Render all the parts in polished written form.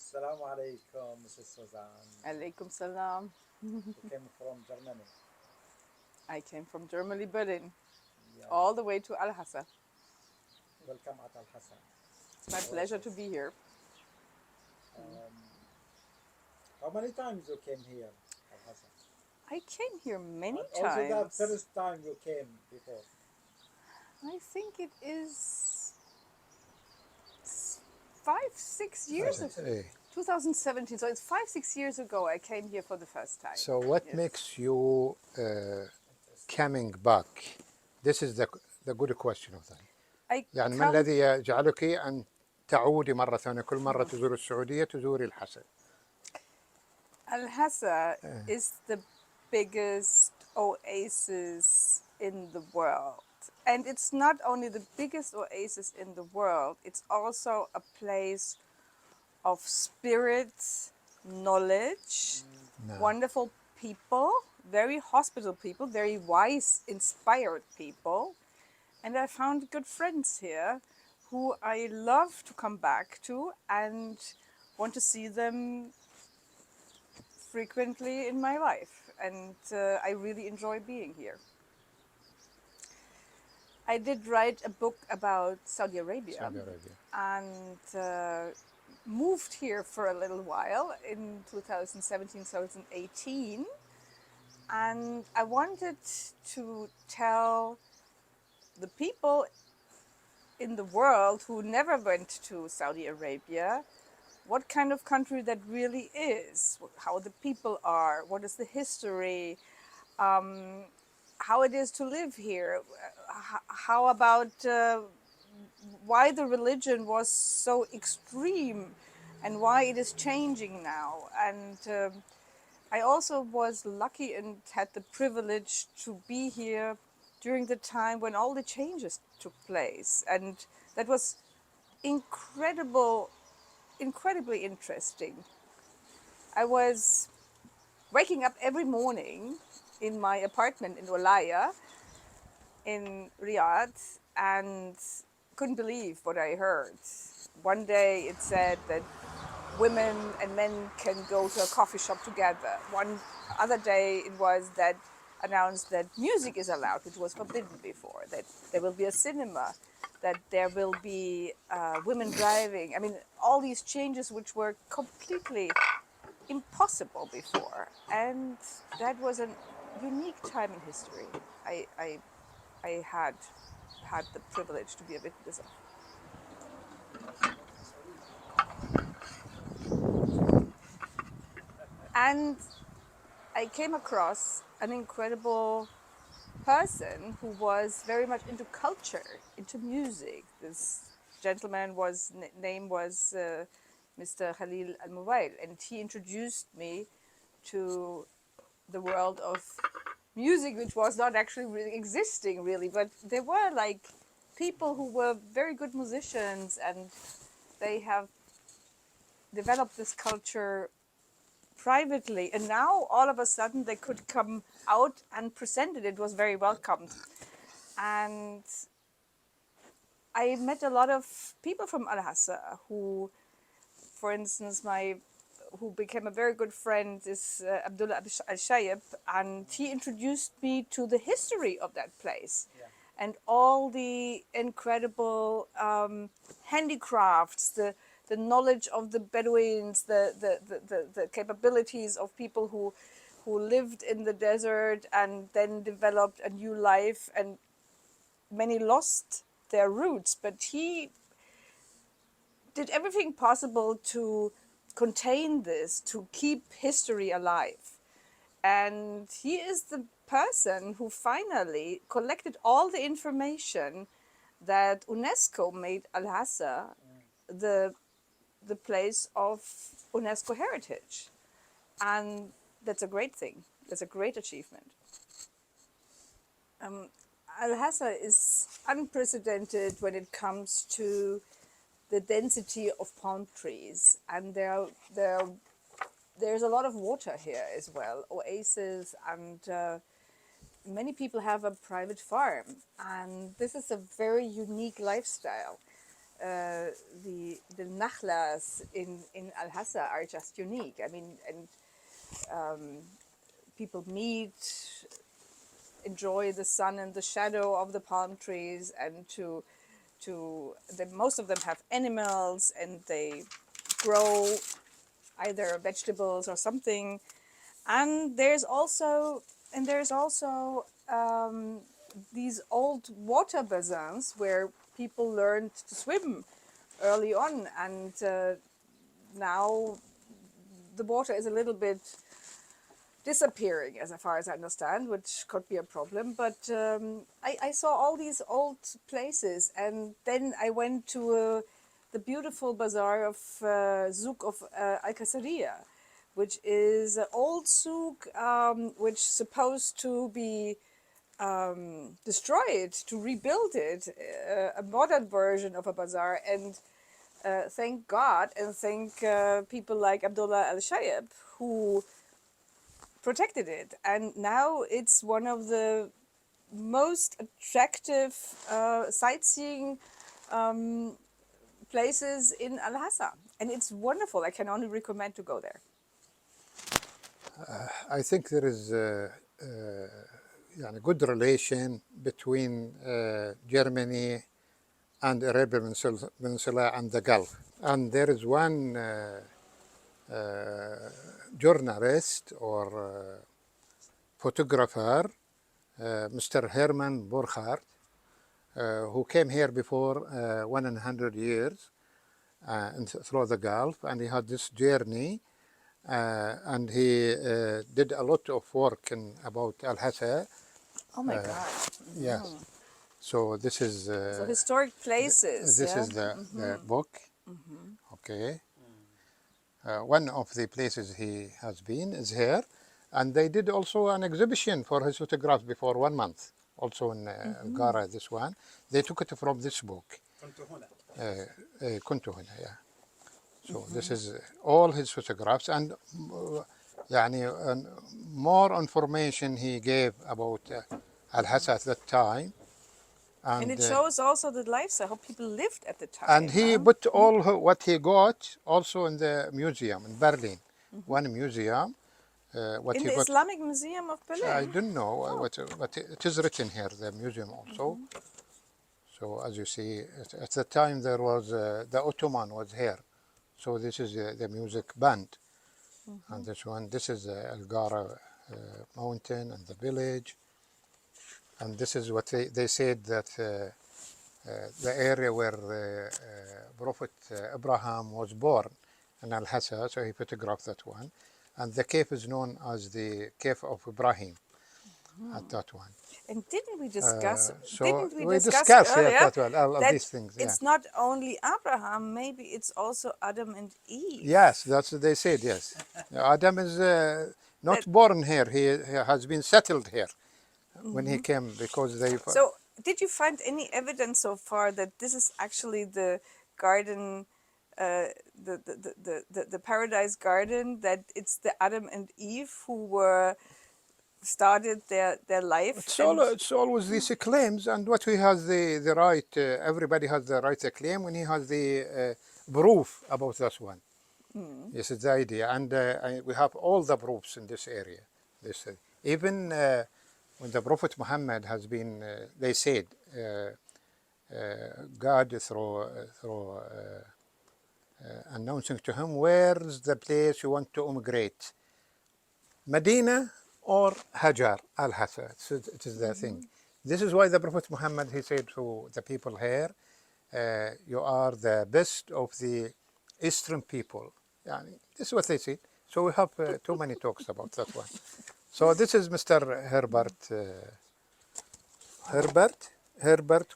Assalamu alaikum, Mrs. Suzanne. Alaikum salam. You came from Germany. I came from Germany, Berlin, Yeah. all the way to Al-Hassa. Welcome at Al Hassan. It's my pleasure to be here. Um, how many times you came here, Al Hassan? I came here many And also the times. first time you came before. I think it is 5, 6 years ago. 2017. So it's 5, 6 years ago I came here for the first time. So what Yes. makes you coming back? This is the good question of that. I يعني ما come. الذي يجعلك أن تعودي مرة ثانية كل مرة تزور السعودية تزوري الحسن؟ Al-Hassa is the biggest oasis in the world. And it's not only the biggest oasis in the world, it's also a place of spirit, knowledge, نعم. wonderful people, very hospitable people, very wise, inspired people. And I found good friends here who I love to come back to and want to see them frequently in my life. And I really enjoy being here. I did write a book about Saudi Arabia. Saudi Arabia. And moved here for a little while in 2017, 2018. And I wanted to tell the people in the world who never went to Saudi Arabia what kind of country that really is, how the people are, what is the history, how it is to live here, how about why the religion was so extreme and why it is changing now. And I also was lucky and had the privilege to be here during the time when all the changes took place. And that was incredibly interesting. I was waking up every morning in my apartment in Olaya in Riyadh and couldn't believe what I heard. One day it said that women and men can go to a coffee shop together. One other day it was that announced that music is allowed, which was forbidden before, that there will be a cinema, that there will be women driving. I mean, all these changes which were completely impossible before. And that was a unique time in history. I had the privilege to be a witness of. And I came across an incredible person who was very much into culture, into music. This gentleman name was Mr. Khalil al, and he introduced me to the world of music, which was not actually really existing, really, but there were like people who were very good musicians, and they have developed this culture privately, and now all of a sudden they could come out and present it. It was very welcomed. And I met a lot of people from Al-Hassa who, for instance, who became a very good friend is Abdullah al-Shayeb, and he introduced me to the history of that place. Yeah. And all the incredible handicrafts, the knowledge of the Bedouins, the capabilities of people who lived in the desert and then developed a new life, and many lost their roots. But he did everything possible to contain this, to keep history alive. And he is the person who finally collected all the information that UNESCO made Al-Hassa the place of UNESCO heritage. And that's a great thing. That's a great achievement. Al-Hassa is unprecedented when it comes to the density of palm trees. And there's a lot of water here as well, oases, and many people have a private farm. And this is a very unique lifestyle. the Nakhlas in Al-Hassa are just unique. I mean, and people meet, enjoy the sun and the shadow of the palm trees, and most of them have animals, and they grow either vegetables or something. And there's also these old water basins where people learned to swim early on, and now the water is a little bit disappearing, as far as I understand, which could be a problem. But I saw all these old places, and then I went to the beautiful bazaar of Zouk of Al-Qasariya, which is an old souk which supposed to be destroyed, to rebuild it, a modern version of a bazaar. And thank God and thank people like Abdullah Al-Shayeb who protected it. And now it's one of the most attractive sightseeing places in Al-Hassa. And it's wonderful. I can only recommend to go there. I think there is a good relation between Germany and Arabian Peninsula and the Gulf. And there is one journalist or photographer, Mr. Herman Burkhardt, who came here before 100 years through the Gulf, and he had this journey. And he did a lot of work about Al-Hassa. Oh my God. Yes. So this is... so historic places. This is the book. Okay. One of the places he has been is here. And they did also an exhibition for his photographs before 1 month. Also in Gara, this one. They took it from this book. كنت هنا, yeah. So this is all his photographs, and more information he gave about Al-Hassa at that time. And it shows also the lifestyle, how people lived at the time. And he put all what he got also in the museum in Berlin. One museum. In the Islamic Museum of Berlin? I don't know, but it is written here, the museum also. So as you see, at the time there was, the Ottoman was here. So this is the music band. And this is Al-Gara mountain and the village. And this is what they said that the area where Prophet Abraham was born in Al-Hassa, so he photographed that one. And the cave is known as the Cave of Ibrahim at that one. And didn't we discuss? So we discuss earlier all these things? Yeah. It's not only Abraham; maybe it's also Adam and Eve. Yes, that's what they said. Yes, Adam is not born here; he has been settled here when he came, because they. So, did you find any evidence so far that this is actually the garden, the paradise garden? That it's the Adam and Eve who were started their life. It's always these claims, and what he has the right. Everybody has the right to claim when he has the proof about this one. Yes, it's the idea, and we have all the proofs in this area. Even when the Prophet Muhammad has been, they said, God through announcing to him, where's the place you want to immigrate, Medina or Hajar al-Hassa? It is the thing. This is why the Prophet Muhammad, he said to the people here, you are the best of the Eastern people. This is what they said. So we have too many talks about that one. So this is Mr. Herbert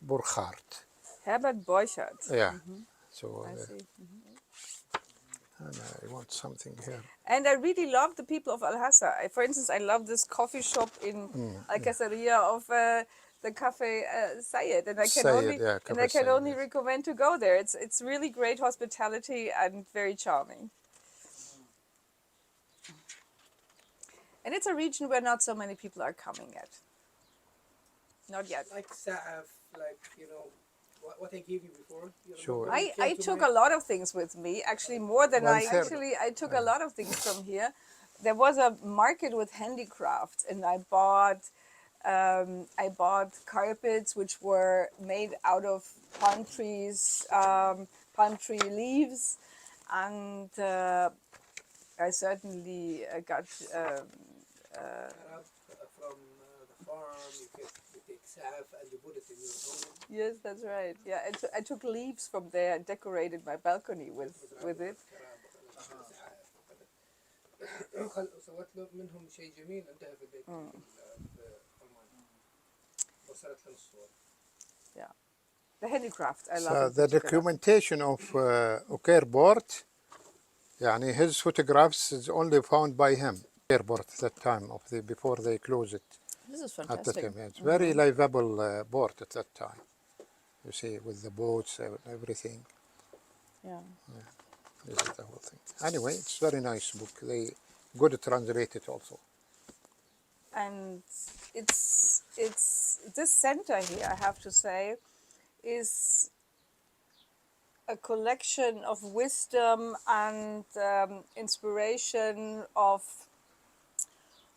Burkhardt. Herbert Burkhardt. Yeah. So I see. and I want something here. And I really love the people of Al-Hassa. For instance, I love this coffee shop in Al-Qasariya of the Cafe Sayed, and I can only recommend to go there. It's really great hospitality and very charming. And it's a region where not so many people are coming yet. Not yet. Like Sa'af, what I gave you before? You Sure. remember? You I came to took me- a lot of things with me, actually more than I took a lot of things from here. There was a market with handicrafts, and I bought carpets which were made out of palm tree leaves, and I certainly got Arab from the farm. You take saf and you put it in your home. yes, that's right. Yeah, I took leaves from there and decorated my balcony with it. سويت له منهم شيء جميل انتهى في البيت في ألمانيا. وصلت لنا الصور. Yeah, the handicraft I love. So in the particular. documentation of airport, يعني his photographs is only found by him. Airport at that time before they close it. This is At the fantastic. time, it's very livable port at that time. You see, with the boats and everything. Yeah. This is the whole thing. Anyway, it's very nice book. They good translate it also. And it's this center here, I have to say, is a collection of wisdom and inspiration of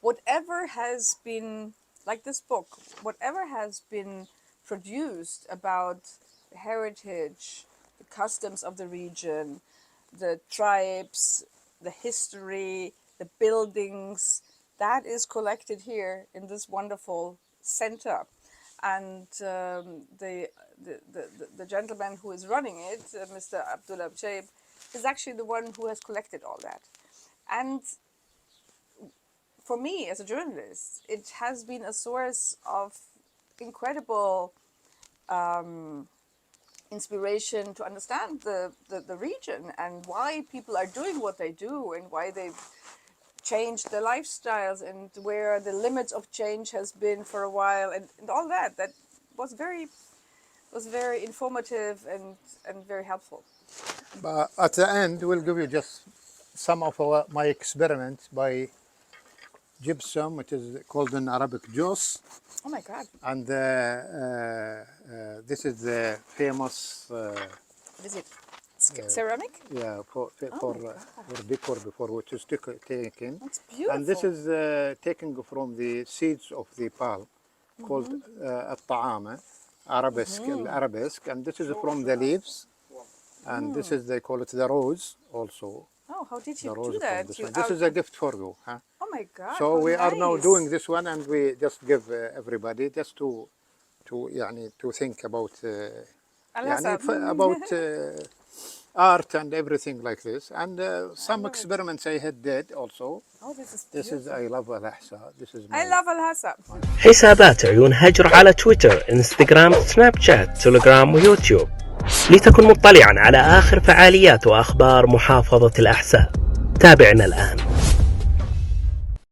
whatever has been, like this book, whatever has been produced about heritage, the customs of the region, the tribes, the history, the buildings, that is collected here in this wonderful center. And the gentleman who is running it, Mr. Abdullah Bchaib, is actually the one who has collected all that. And for me, as a journalist, it has been a source of incredible inspiration to understand the region and why people are doing what they do and why they've changed their lifestyles and where the limits of change has been for a while and all that. That was very informative and very helpful. But at the end, we'll give you just some of my experiments by gypsum, which is called in Arabic juice. Oh my God. And this is the famous Is it ceramic? yeah, for decor before which is taken. That's beautiful. And this is taken from the seeds of the palm called الطعامة, arabesque, and this is from the leaves. And this is, they call it the rose also. Oh, how did you The rose do that? This is a gift for you. Huh? Oh my God. So how we are now nice. doing this one, and we just give everybody just to think about about art and everything like this, and some experiments I did also. Oh, this is I love Al-Ahsa. This is I love Al-Hassa. حسابات عيون هجر على تويتر، انستغرام، سناب شات، تليجرام ويوتيوب، لتكن مطلعا على آخر فعاليات وأخبار محافظة الأحساء. تابعنا الآن.